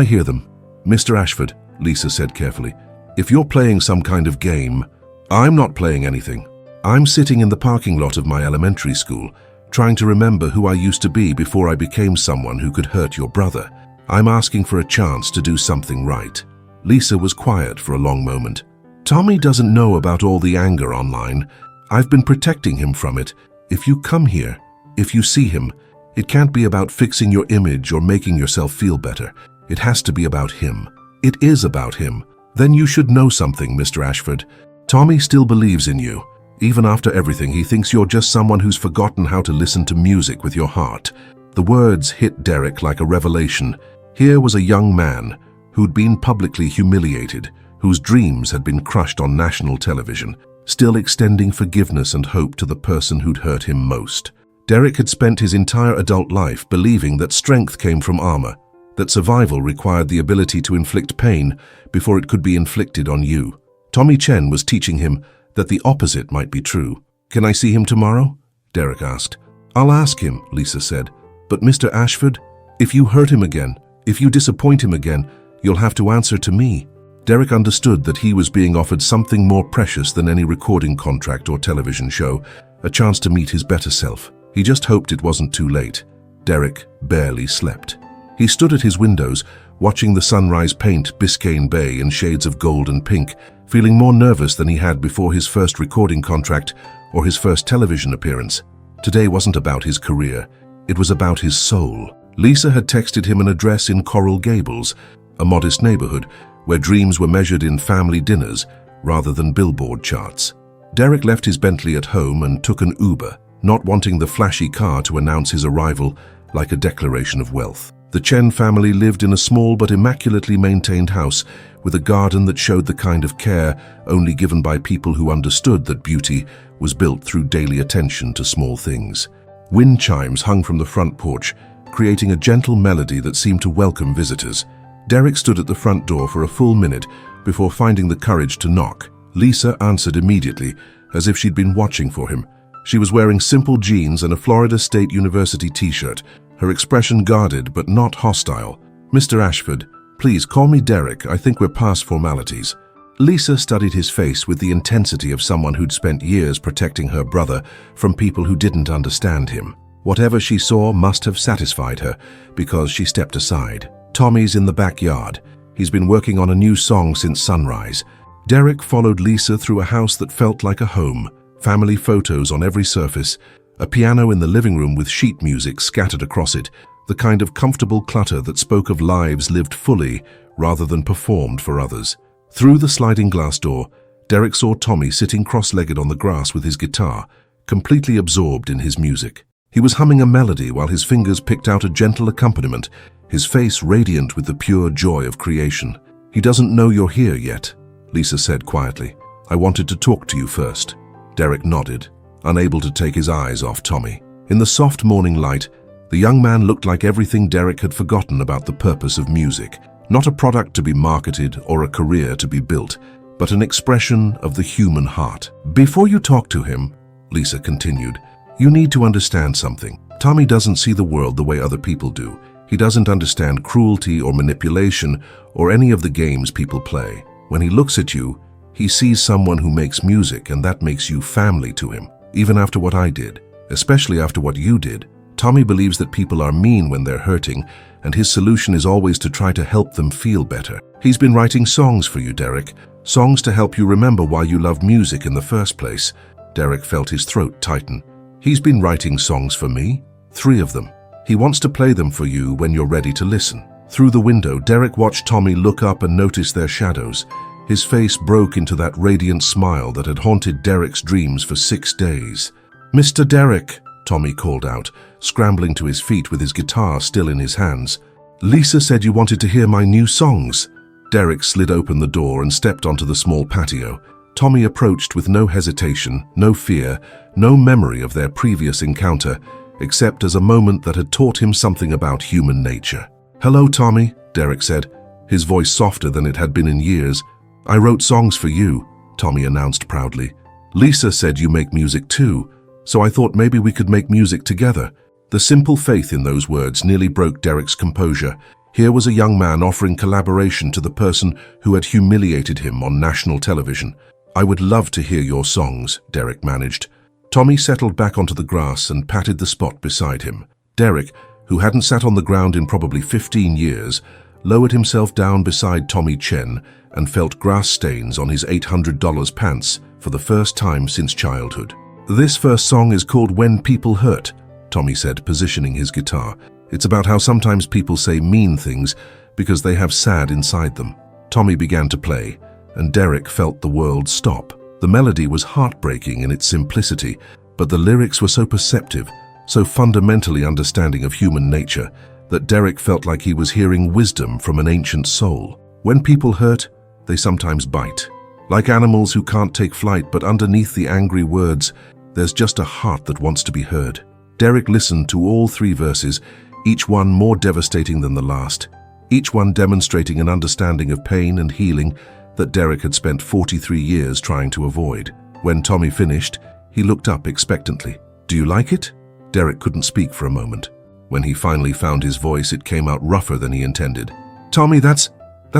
hear them? Mr. Ashford, Lisa said carefully, if you're playing some kind of game, I'm not playing anything. I'm sitting in the parking lot of my elementary school, trying to remember who I used to be before I became someone who could hurt your brother. I'm asking for a chance to do something right. Lisa was quiet for a long moment. Tommy doesn't know about all the anger online. I've been protecting him from it. If you come here, if you see him, it can't be about fixing your image or making yourself feel better. It has to be about him. It is about him. Then you should know something, Mr. Ashford. Tommy still believes in you. Even after everything, he thinks you're just someone who's forgotten how to listen to music with your heart. The words hit Derek like a revelation. Here was a young man who'd been publicly humiliated, whose dreams had been crushed on national television, still extending forgiveness and hope to the person who'd hurt him most. Derek had spent his entire adult life believing that strength came from armor, that survival required the ability to inflict pain before it could be inflicted on you. Tommy Chen was teaching him that the opposite might be true. Can I see him tomorrow? Derek asked. I'll ask him, Lisa said. But Mr. Ashford, if you hurt him again, if you disappoint him again, you'll have to answer to me. Derek understood that he was being offered something more precious than any recording contract or television show, a chance to meet his better self. He just hoped it wasn't too late. Derek barely slept. He stood at his windows, watching the sunrise paint Biscayne Bay in shades of gold and pink, feeling more nervous than he had before his first recording contract or his first television appearance. Today wasn't about his career. It was about his soul. Lisa had texted him an address in Coral Gables, a modest neighborhood where dreams were measured in family dinners rather than billboard charts. Derek left his Bentley at home and took an Uber, not wanting the flashy car to announce his arrival like a declaration of wealth. The Chen family lived in a small but immaculately maintained house with a garden that showed the kind of care only given by people who understood that beauty was built through daily attention to small things. Wind chimes hung from the front porch, creating a gentle melody that seemed to welcome visitors. Derek stood at the front door for a full minute before finding the courage to knock. Lisa answered immediately, as if she'd been watching for him. She was wearing simple jeans and a Florida State University t-shirt, her expression guarded but not hostile. Mr. Ashford, please call me Derek. I think we're past formalities. Lisa studied his face with the intensity of someone who'd spent years protecting her brother from people who didn't understand him. Whatever she saw must have satisfied her, because she stepped aside. Tommy's in the backyard. He's been working on a new song since sunrise. Derek followed Lisa through a house that felt like a home, family photos on every surface, a piano in the living room with sheet music scattered across it, the kind of comfortable clutter that spoke of lives lived fully rather than performed for others. Through the sliding glass door, Derek saw Tommy sitting cross-legged on the grass with his guitar, completely absorbed in his music. He was humming a melody while his fingers picked out a gentle accompaniment, his face radiant with the pure joy of creation. He doesn't know you're here yet, Lisa said quietly. I wanted to talk to you first. Derek nodded, unable to take his eyes off Tommy. In the soft morning light, the young man looked like everything Derek had forgotten about the purpose of music. Not a product to be marketed or a career to be built, but an expression of the human heart. Before you talk to him, Lisa continued, you need to understand something. Tommy doesn't see the world the way other people do. He doesn't understand cruelty or manipulation or any of the games people play. When he looks at you, he sees someone who makes music, and that makes you family to him. Even after what I did, especially after what you did, Tommy believes that people are mean when they're hurting, and his solution is always to try to help them feel better. He's been writing songs for you, Derek. Songs to help you remember why you loved music in the first place. Derek felt his throat tighten. He's been writing songs for me, 3 of them. He wants to play them for you when you're ready to listen. Through the window, Derek watched Tommy look up and notice their shadows. His face broke into that radiant smile that had haunted Derek's dreams for 6 days. Mr. Derek, Tommy called out, scrambling to his feet with his guitar still in his hands. Lisa said you wanted to hear my new songs. Derek slid open the door and stepped onto the small patio. Tommy approached with no hesitation, no fear, no memory of their previous encounter, except as a moment that had taught him something about human nature. Hello, Tommy, Derek said. his voice softer than it had been in years. "I wrote songs for you," Tommy announced proudly. "Lisa said you make music too, so I thought maybe we could make music together." The simple faith in those words nearly broke Derek's composure. Here was a young man offering collaboration to the person who had humiliated him on national television. "I would love to hear your songs," Derek managed. Tommy settled back onto the grass and patted the spot beside him. Derek, who hadn't sat on the ground in probably 15 years, lowered himself down beside Tommy Chen and felt grass stains on his $800 pants for the first time since childhood. "This first song is called When People Hurt," Tommy said, positioning his guitar. "It's about how sometimes people say mean things because they have sad inside them." Tommy began to play, and Derek felt the world stop. The melody was heartbreaking in its simplicity, but the lyrics were so perceptive, so fundamentally understanding of human nature, that Derek felt like he was hearing wisdom from an ancient soul. When people hurt, they sometimes bite. Like animals who can't take flight, but underneath the angry words, there's just a heart that wants to be heard. Derek listened to all 3 verses, each one more devastating than the last, each one demonstrating an understanding of pain and healing that Derek had spent 43 years trying to avoid. When Tommy finished, he looked up expectantly. "Do you like it?" Derek couldn't speak for a moment. When he finally found his voice, it came out rougher than he intended. "Tommy, that's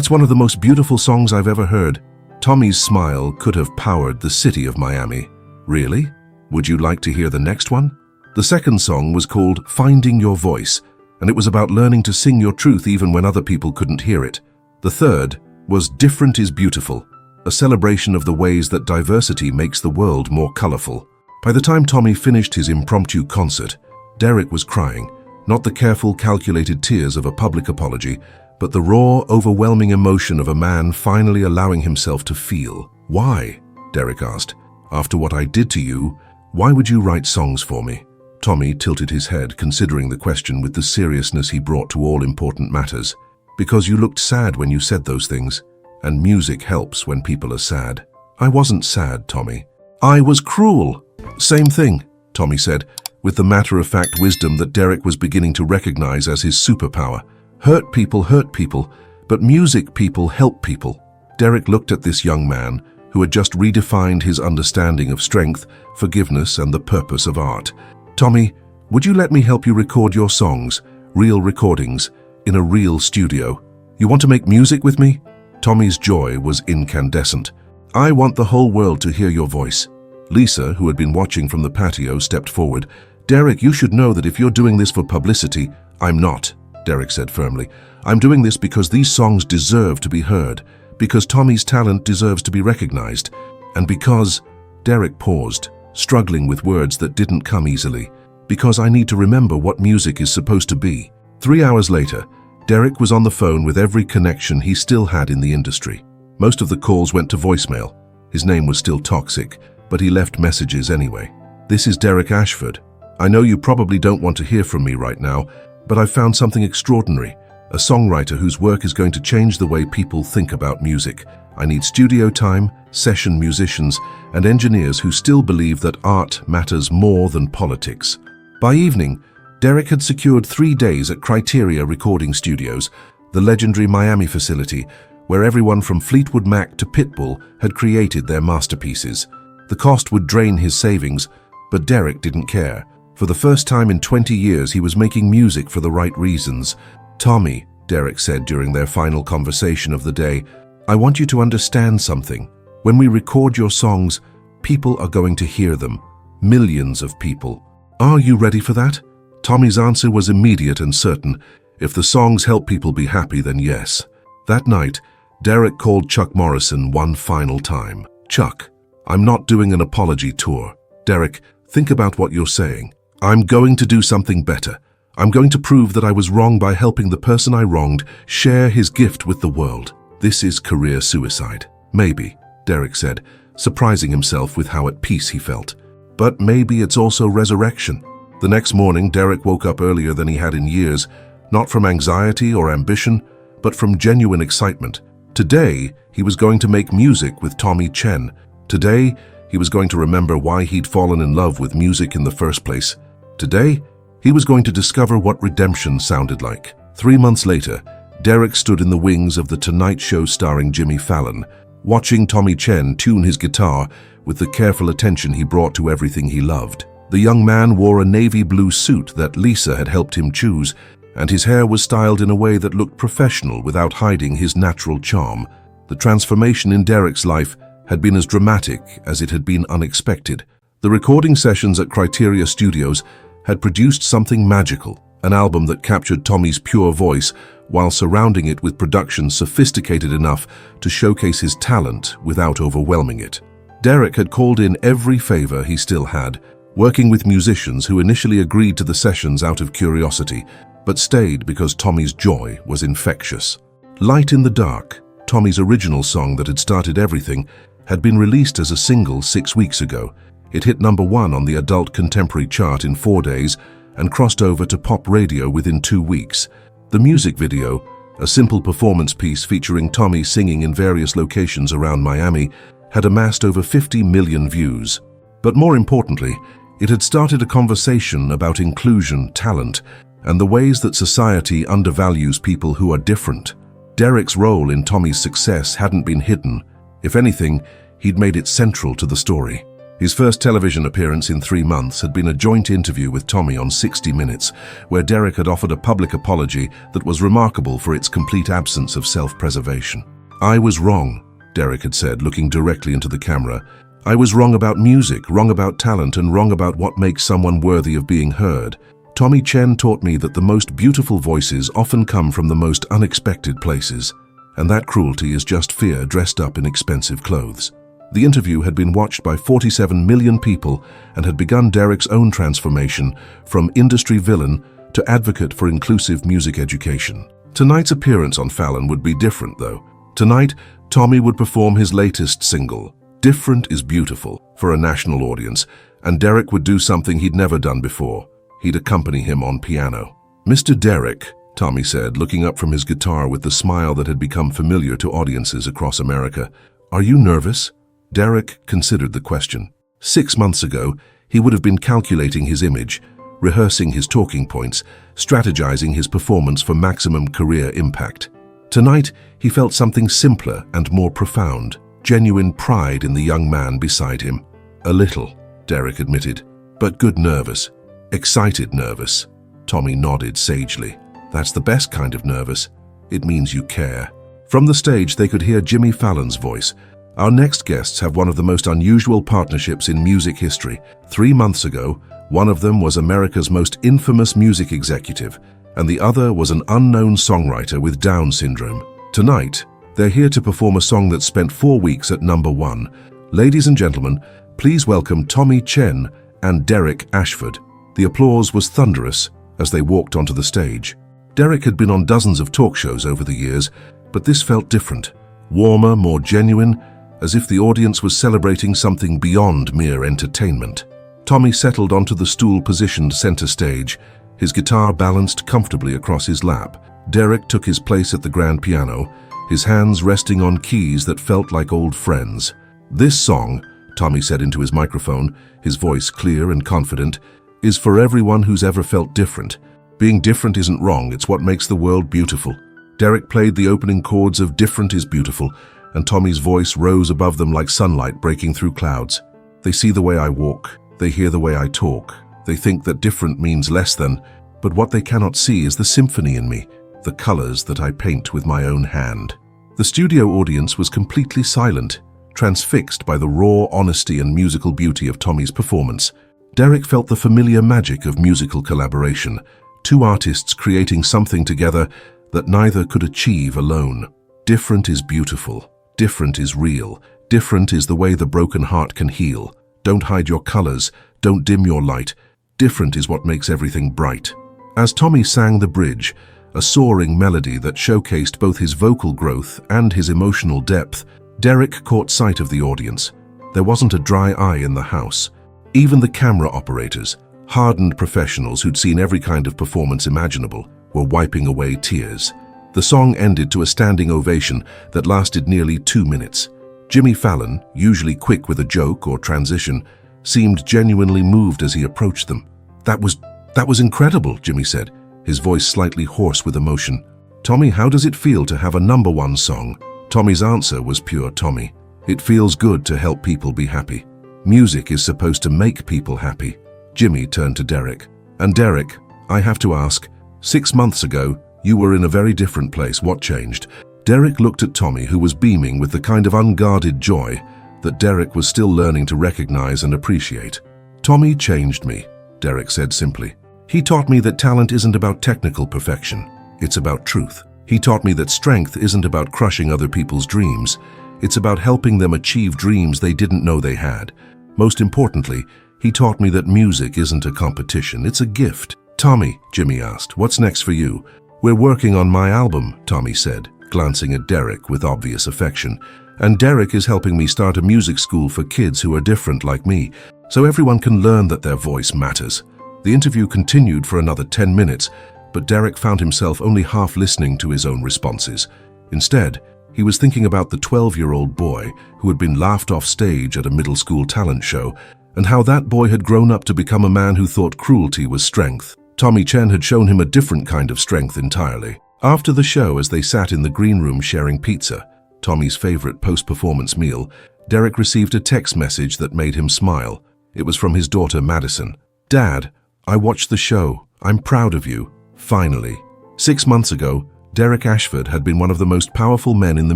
one of the most beautiful songs I've ever heard." Tommy's smile could have powered the city of Miami. "Really? Would you like to hear the next one?" The second song was called Finding Your Voice, and it was about learning to sing your truth even when other people couldn't hear it. The third was Different is Beautiful, a celebration of the ways that diversity makes the world more colorful. By the time Tommy finished his impromptu concert, Derek was crying, not the careful, calculated tears of a public apology, but the raw, overwhelming emotion of a man finally allowing himself to feel. "Why?" Derek asked. "After what I did to you, why would you write songs for me?" Tommy tilted his head, considering the question with the seriousness he brought to all important matters. "Because you looked sad when you said those things, and music helps when people are sad." "I wasn't sad, Tommy. I was cruel." "Same thing," Tommy said, with the matter-of-fact wisdom that Derek was beginning to recognize as his superpower. Hurt people, but music people help people." Derek looked at this young man, who had just redefined his understanding of strength, forgiveness, and the purpose of art. "Tommy, would you let me help you record your songs, real recordings, in a real studio? You want to make music with me?" Tommy's joy was incandescent. "I want the whole world to hear your voice." Lisa, who had been watching from the patio, stepped forward. "Derek, you should know that if you're doing this for publicity—" "I'm not," Derek said firmly. "I'm doing this because these songs deserve to be heard, because Tommy's talent deserves to be recognized, and because—" Derek paused, struggling with words that didn't come easily. "Because I need to remember what music is supposed to be." 3 hours later, Derek was on the phone with every connection he still had in the industry. Most of the calls went to voicemail. His name was still toxic, but he left messages anyway. "This is Derek Ashford. I know you probably don't want to hear from me right now, but I've found something extraordinary. A songwriter whose work is going to change the way people think about music. I need studio time, session musicians, and engineers who still believe that art matters more than politics." By evening, Derek had secured 3 days at Criteria Recording Studios, the legendary Miami facility, where everyone from Fleetwood Mac to Pitbull had created their masterpieces. The cost would drain his savings, but Derek didn't care. For the first time in 20 years, he was making music for the right reasons. "Tommy," Derek said during their final conversation of the day, "I want you to understand something. When we record your songs, people are going to hear them. Millions of people. Are you ready for that?" Tommy's answer was immediate and certain. If the songs help people be happy, then yes. That night, Derek called Chuck Morrison one final time. "Chuck, I'm not doing an apology tour. Derek, think about what you're saying. I'm going to do something better. I'm going to prove that I was wrong by helping the person I wronged share his gift with the world. This is career suicide." "Maybe," Derek said, surprising himself with how at peace he felt. "But maybe it's also resurrection." The next morning, Derek woke up earlier than he had in years, not from anxiety or ambition, but from genuine excitement. Today, he was going to make music with Tommy Chen. Today, he was going to remember why he'd fallen in love with music in the first place. Today, he was going to discover what redemption sounded like. 3 months later, Derek stood in the wings of The Tonight Show starring Jimmy Fallon, watching Tommy Chen tune his guitar with the careful attention he brought to everything he loved. The young man wore a navy blue suit that Lisa had helped him choose, and his hair was styled in a way that looked professional without hiding his natural charm. The transformation in Derek's life had been as dramatic as it had been unexpected. The recording sessions at Criteria Studios had produced something magical, an album that captured Tommy's pure voice while surrounding it with production sophisticated enough to showcase his talent without overwhelming it. Derek had called in every favor he still had, working with musicians who initially agreed to the sessions out of curiosity, but stayed because Tommy's joy was infectious. Light in the Dark, Tommy's original song that had started everything, had been released as a single 6 weeks ago. It hit #1 on the adult contemporary chart in 4 days and crossed over to pop radio within 2 weeks. The music video, a simple performance piece featuring Tommy singing in various locations around Miami, had amassed over 50 million views. But more importantly, it had started a conversation about inclusion, talent, and the ways that society undervalues people who are different. Derek's role in Tommy's success hadn't been hidden. If anything, he'd made it central to the story. His first television appearance in 3 months had been a joint interview with Tommy on 60 Minutes, where Derek had offered a public apology that was remarkable for its complete absence of self-preservation. "I was wrong," Derek had said, looking directly into the camera. "I was wrong about music, wrong about talent, and wrong about what makes someone worthy of being heard. Tommy Chen taught me that the most beautiful voices often come from the most unexpected places, and that cruelty is just fear dressed up in expensive clothes." The interview had been watched by 47 million people and had begun Derek's own transformation from industry villain to advocate for inclusive music education. Tonight's appearance on Fallon would be different, though. Tonight, Tommy would perform his latest single, "Different is Beautiful," for a national audience, and Derek would do something he'd never done before. He'd accompany him on piano. "Mr. Derek," Tommy said, looking up from his guitar with the smile that had become familiar to audiences across America, "are you nervous?" Derek considered the question. 6 months ago, he would have been calculating his image, rehearsing his talking points, strategizing his performance for maximum career impact. Tonight, he felt something simpler and more profound, genuine pride in the young man beside him. "A little," Derek admitted, "but good nervous." "Excited nervous," Tommy nodded sagely. "That's the best kind of nervous. It means you care." From the stage, they could hear Jimmy Fallon's voice. "Our next guests have one of the most unusual partnerships in music history. 3 months ago, one of them was America's most infamous music executive, and the other was an unknown songwriter with Down syndrome. Tonight, they're here to perform a song that spent 4 weeks at #1. Ladies and gentlemen, please welcome Tommy Chen and Derek Ashford." The applause was thunderous as they walked onto the stage. Derek had been on dozens of talk shows over the years, but this felt different, warmer, more genuine, as if the audience was celebrating something beyond mere entertainment. Tommy settled onto the stool positioned center stage, his guitar balanced comfortably across his lap. Derek took his place at the grand piano, his hands resting on keys that felt like old friends. "This song," Tommy said into his microphone, his voice clear and confident, "is for everyone who's ever felt different. Being different isn't wrong, it's what makes the world beautiful." Derek played the opening chords of "Different is Beautiful," and Tommy's voice rose above them like sunlight breaking through clouds. "They see the way I walk, they hear the way I talk, they think that different means less than, but what they cannot see is the symphony in me, the colors that I paint with my own hand." The studio audience was completely silent, transfixed by the raw honesty and musical beauty of Tommy's performance. Derek felt the familiar magic of musical collaboration, 2 artists creating something together that neither could achieve alone. Different is beautiful. Different is real. Different is the way the broken heart can heal. Don't hide your colors. Don't dim your light. Different is what makes everything bright. As Tommy sang the bridge, a soaring melody that showcased both his vocal growth and his emotional depth, Derek caught sight of the audience. There wasn't a dry eye in the house. Even the camera operators, hardened professionals who'd seen every kind of performance imaginable, were wiping away tears. The song ended to a standing ovation that lasted nearly 2 minutes. Jimmy Fallon, usually quick with a joke or transition, seemed genuinely moved as he approached them. That was incredible," Jimmy said, his voice slightly hoarse with emotion. "Tommy, how does it feel to have a #1 song?" Tommy's answer was pure Tommy. "It feels good to help people be happy. Music is supposed to make people happy." Jimmy turned to Derek. "And Derek, I have to ask, 6 months ago, you were in a very different place. What changed?" Derek looked at Tommy, who was beaming with the kind of unguarded joy that Derek was still learning to recognize and appreciate. "Tommy changed me," Derek said simply. "He taught me that talent isn't about technical perfection. It's about truth. He taught me that strength isn't about crushing other people's dreams. It's about helping them achieve dreams they didn't know they had. Most importantly, he taught me that music isn't a competition, it's a gift." "Tommy," Jimmy asked, "what's next for you?" "We're working on my album," Tommy said, glancing at Derek with obvious affection. "And Derek is helping me start a music school for kids who are different like me, so everyone can learn that their voice matters." The interview continued for another 10 minutes, but Derek found himself only half listening to his own responses. Instead, he was thinking about the 12-year-old boy who had been laughed off stage at a middle school talent show, and how that boy had grown up to become a man who thought cruelty was strength. Tommy Chen had shown him a different kind of strength entirely. After the show, as they sat in the green room sharing pizza, Tommy's favorite post-performance meal, Derek received a text message that made him smile. It was from his daughter Madison. "Dad, I watched the show. I'm proud of you. Finally." 6 months ago, Derek Ashford had been one of the most powerful men in the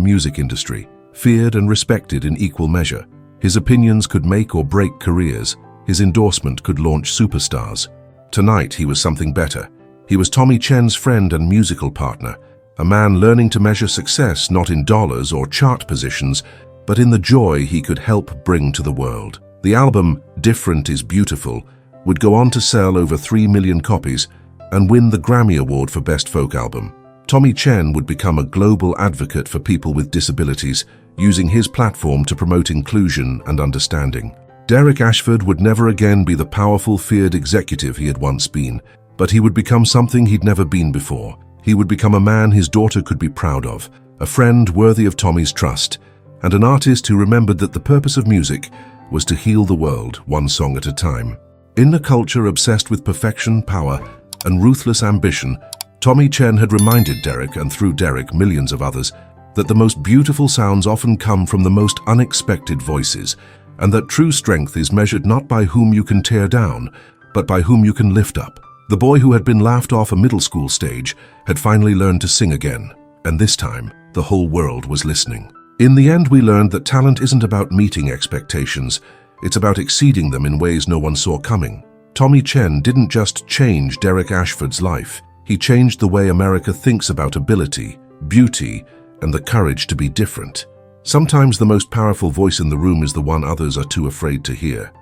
music industry, feared and respected in equal measure. His opinions could make or break careers. His endorsement could launch superstars. Tonight, he was something better. He was Tommy Chen's friend and musical partner, a man learning to measure success not in dollars or chart positions, but in the joy he could help bring to the world. The album, Different is Beautiful, would go on to sell over 3 million copies and win the Grammy Award for Best Folk Album. Tommy Chen would become a global advocate for people with disabilities, using his platform to promote inclusion and understanding. Derek Ashford would never again be the powerful, feared executive he had once been, but he would become something he'd never been before. He would become a man his daughter could be proud of, a friend worthy of Tommy's trust, and an artist who remembered that the purpose of music was to heal the world, one song at a time. In a culture obsessed with perfection, power, and ruthless ambition, Tommy Chen had reminded Derek, and through Derek millions of others, that the most beautiful sounds often come from the most unexpected voices, and that true strength is measured not by whom you can tear down, but by whom you can lift up. The boy who had been laughed off a middle school stage had finally learned to sing again, and this time, the whole world was listening. In the end, we learned that talent isn't about meeting expectations, it's about exceeding them in ways no one saw coming. Tommy Chen didn't just change Derek Ashford's life, he changed the way America thinks about ability, beauty, and the courage to be different. Sometimes the most powerful voice in the room is the one others are too afraid to hear.